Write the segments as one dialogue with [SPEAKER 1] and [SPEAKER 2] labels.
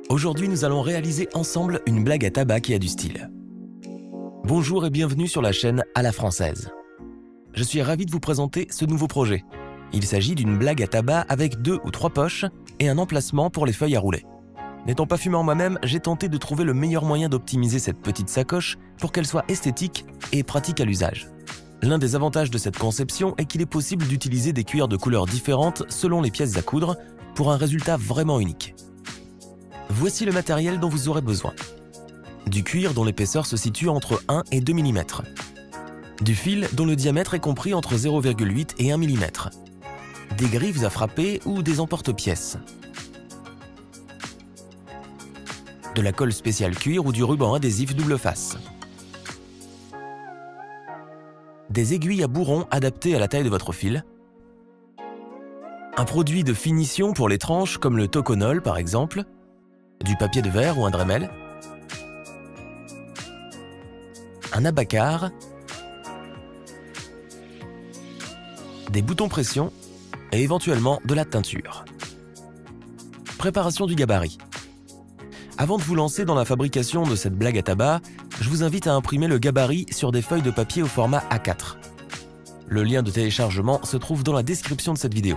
[SPEAKER 1] Aujourd'hui, nous allons réaliser ensemble une blague à tabac qui a du style. Bonjour et bienvenue sur la chaîne À la Française. Je suis ravi de vous présenter ce nouveau projet. Il s'agit d'une blague à tabac avec 2 ou 3 poches et un emplacement pour les feuilles à rouler. N'étant pas fumeur moi-même, j'ai tenté de trouver le meilleur moyen d'optimiser cette petite sacoche pour qu'elle soit esthétique et pratique à l'usage. L'un des avantages de cette conception est qu'il est possible d'utiliser des cuirs de couleurs différentes selon les pièces à coudre pour un résultat vraiment unique. Voici le matériel dont vous aurez besoin. Du cuir dont l'épaisseur se situe entre 1 et 2 mm. Du fil dont le diamètre est compris entre 0,8 et 1 mm. Des griffes à frapper ou des emporte-pièces. De la colle spéciale cuir ou du ruban adhésif double face. Des aiguilles à bourron adaptées à la taille de votre fil. Un produit de finition pour les tranches comme le Tokonol par exemple. Du papier de verre ou un Dremel. Un abacar. Des boutons pression et éventuellement de la teinture. Préparation du gabarit. Avant de vous lancer dans la fabrication de cette blague à tabac, je vous invite à imprimer le gabarit sur des feuilles de papier au format A4. Le lien de téléchargement se trouve dans la description de cette vidéo.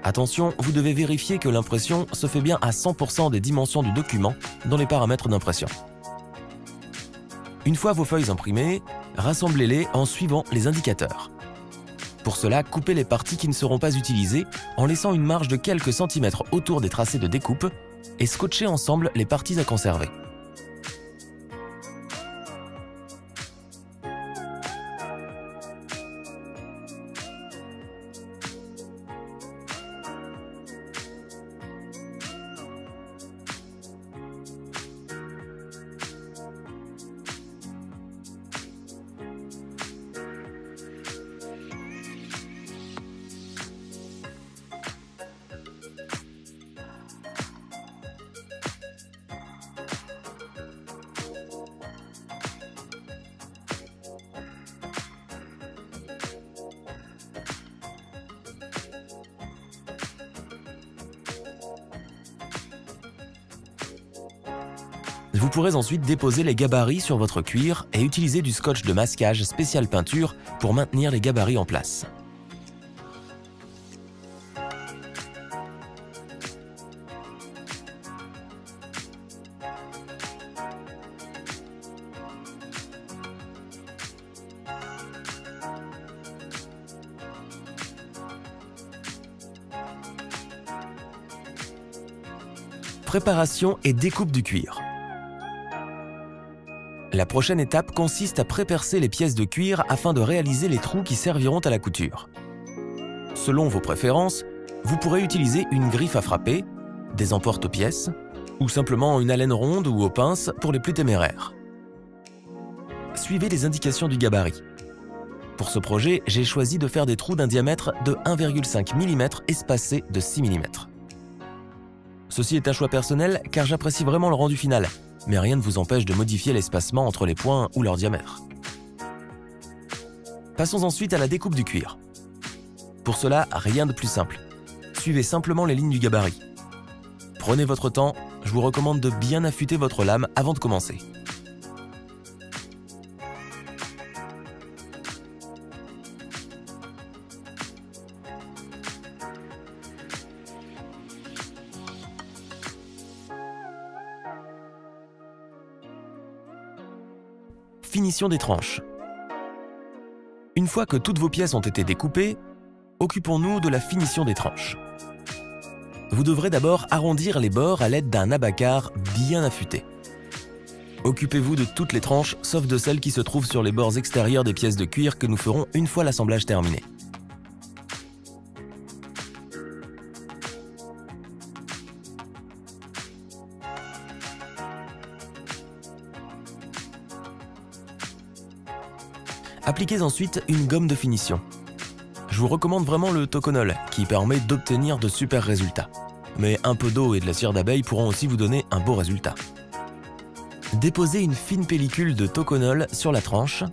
[SPEAKER 1] Attention, vous devez vérifier que l'impression se fait bien à 100% des dimensions du document dans les paramètres d'impression. Une fois vos feuilles imprimées, rassemblez-les en suivant les indicateurs. Pour cela, coupez les parties qui ne seront pas utilisées en laissant une marge de quelques centimètres autour des tracés de découpe et scotchez ensemble les parties à conserver. Vous pourrez ensuite déposer les gabarits sur votre cuir et utiliser du scotch de masquage spécial peinture pour maintenir les gabarits en place. Préparation et découpe du cuir. La prochaine étape consiste à pré-percer les pièces de cuir afin de réaliser les trous qui serviront à la couture. Selon vos préférences, vous pourrez utiliser une griffe à frapper, des emporte-pièces ou simplement une alène ronde ou aux pinces pour les plus téméraires. Suivez les indications du gabarit. Pour ce projet, j'ai choisi de faire des trous d'un diamètre de 1,5 mm espacés de 6 mm. Ceci est un choix personnel car j'apprécie vraiment le rendu final, mais rien ne vous empêche de modifier l'espacement entre les points ou leur diamètre. Passons ensuite à la découpe du cuir. Pour cela, rien de plus simple. Suivez simplement les lignes du gabarit. Prenez votre temps, je vous recommande de bien affûter votre lame avant de commencer. Finition des tranches. Une fois que toutes vos pièces ont été découpées, occupons-nous de la finition des tranches. Vous devrez d'abord arrondir les bords à l'aide d'un abacar bien affûté. Occupez-vous de toutes les tranches sauf de celles qui se trouvent sur les bords extérieurs des pièces de cuir que nous ferons une fois l'assemblage terminé. Appliquez ensuite une gomme de finition. Je vous recommande vraiment le Tokonol qui permet d'obtenir de super résultats. Mais un peu d'eau et de la cire d'abeille pourront aussi vous donner un beau résultat. Déposez une fine pellicule de Tokonol sur la tranche.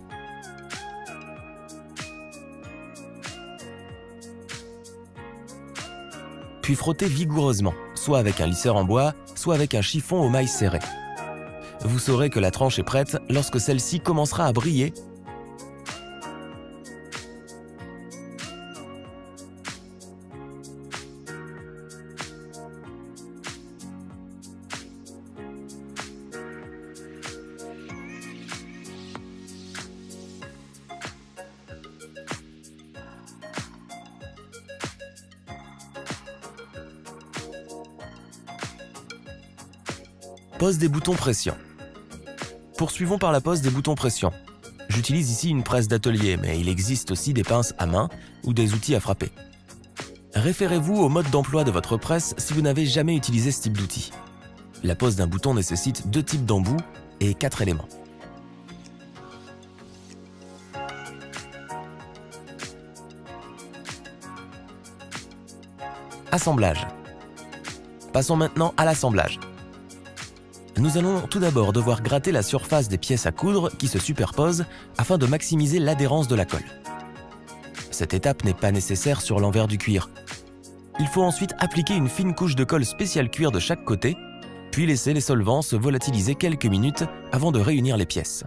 [SPEAKER 1] Puis frottez vigoureusement, soit avec un lisseur en bois, soit avec un chiffon au mailles serrées. Vous saurez que la tranche est prête lorsque celle-ci commencera à briller. Pose des boutons pression. Poursuivons par la pose des boutons pression. J'utilise ici une presse d'atelier, mais il existe aussi des pinces à main ou des outils à frapper. Référez-vous au mode d'emploi de votre presse si vous n'avez jamais utilisé ce type d'outil. La pose d'un bouton nécessite 2 types d'embouts et 4 éléments. Assemblage. Passons maintenant à l'assemblage. Nous allons tout d'abord devoir gratter la surface des pièces à coudre qui se superposent afin de maximiser l'adhérence de la colle. Cette étape n'est pas nécessaire sur l'envers du cuir. Il faut ensuite appliquer une fine couche de colle spéciale cuir de chaque côté, puis laisser les solvants se volatiliser quelques minutes avant de réunir les pièces.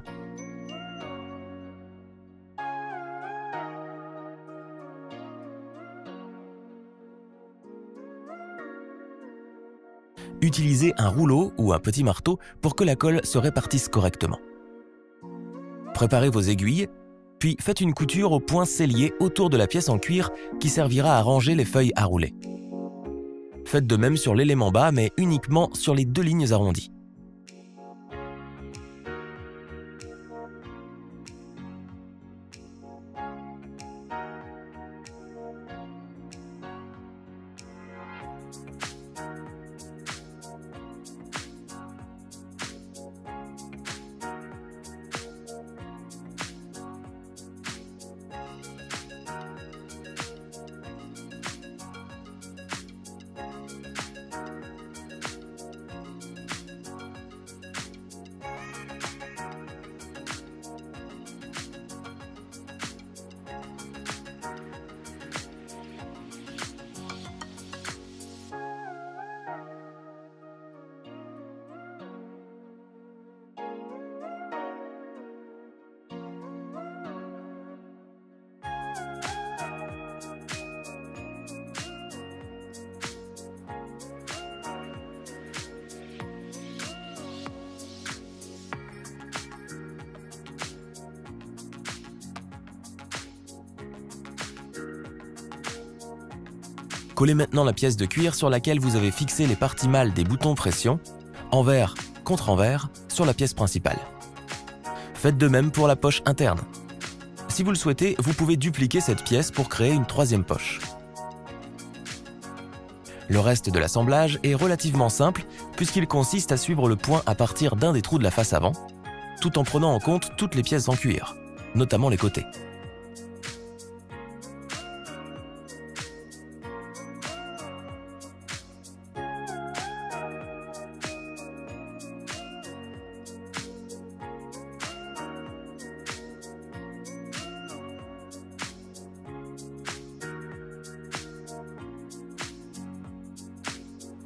[SPEAKER 1] Utilisez un rouleau ou un petit marteau pour que la colle se répartisse correctement. Préparez vos aiguilles, puis faites une couture au point sellier autour de la pièce en cuir qui servira à ranger les feuilles à rouler. Faites de même sur l'élément bas, mais uniquement sur les 2 lignes arrondies. Collez maintenant la pièce de cuir sur laquelle vous avez fixé les parties mâles des boutons pression, envers contre envers, sur la pièce principale. Faites de même pour la poche interne. Si vous le souhaitez, vous pouvez dupliquer cette pièce pour créer une 3e poche. Le reste de l'assemblage est relativement simple puisqu'il consiste à suivre le point à partir d'un des trous de la face avant, tout en prenant en compte toutes les pièces en cuir, notamment les côtés.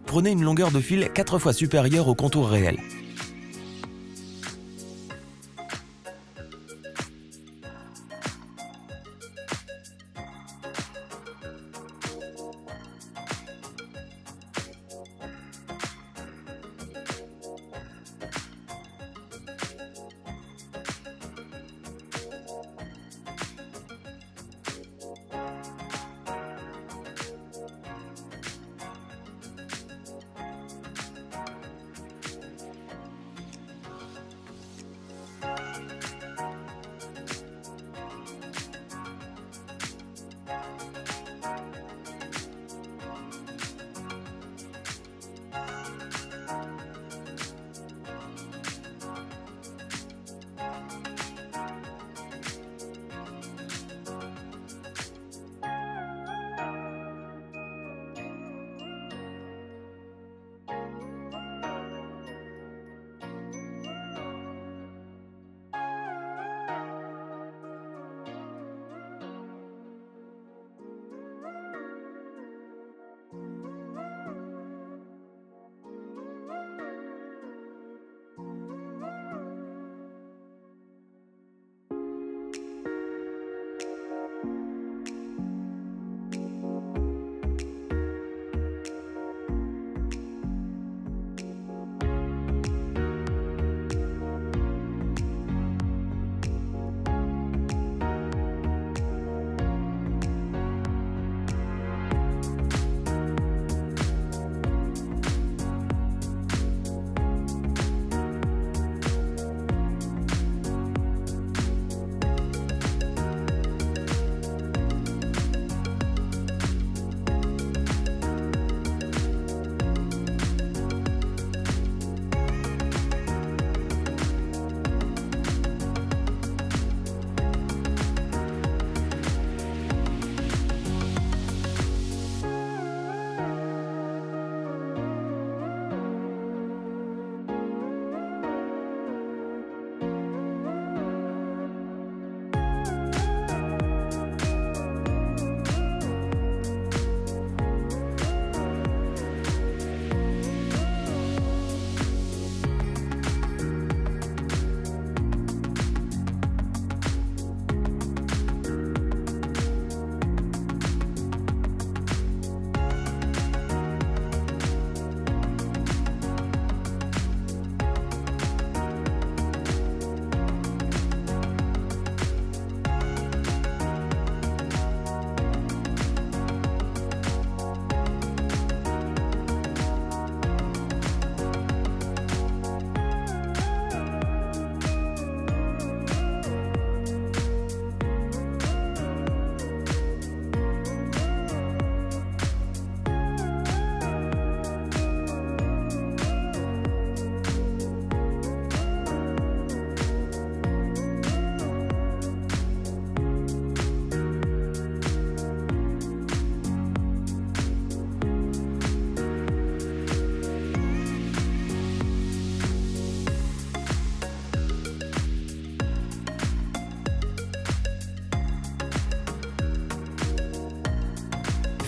[SPEAKER 1] Prenez une longueur de fil 4 fois supérieure au contour réel.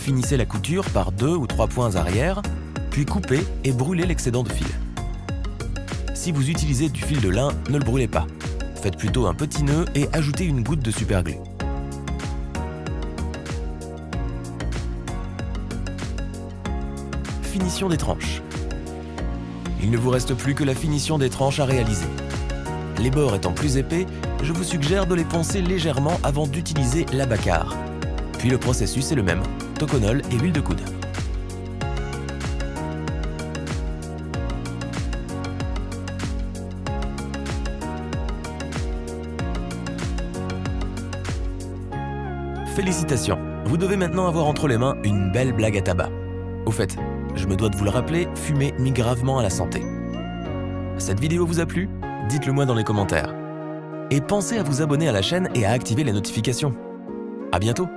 [SPEAKER 1] Finissez la couture par 2 ou 3 points arrière, puis coupez et brûlez l'excédent de fil. Si vous utilisez du fil de lin, ne le brûlez pas. Faites plutôt un petit nœud et ajoutez une goutte de superglue. Finition des tranches. Il ne vous reste plus que la finition des tranches à réaliser. Les bords étant plus épais, je vous suggère de les poncer légèrement avant d'utiliser l'abacar. Puis le processus est le même, toconol et huile de coude. Félicitations, vous devez maintenant avoir entre les mains une belle blague à tabac. Au fait, je me dois de vous le rappeler, fumer nuit gravement à la santé. Cette vidéo vous a plu? Dites-le moi dans les commentaires. Et pensez à vous abonner à la chaîne et à activer les notifications. À bientôt!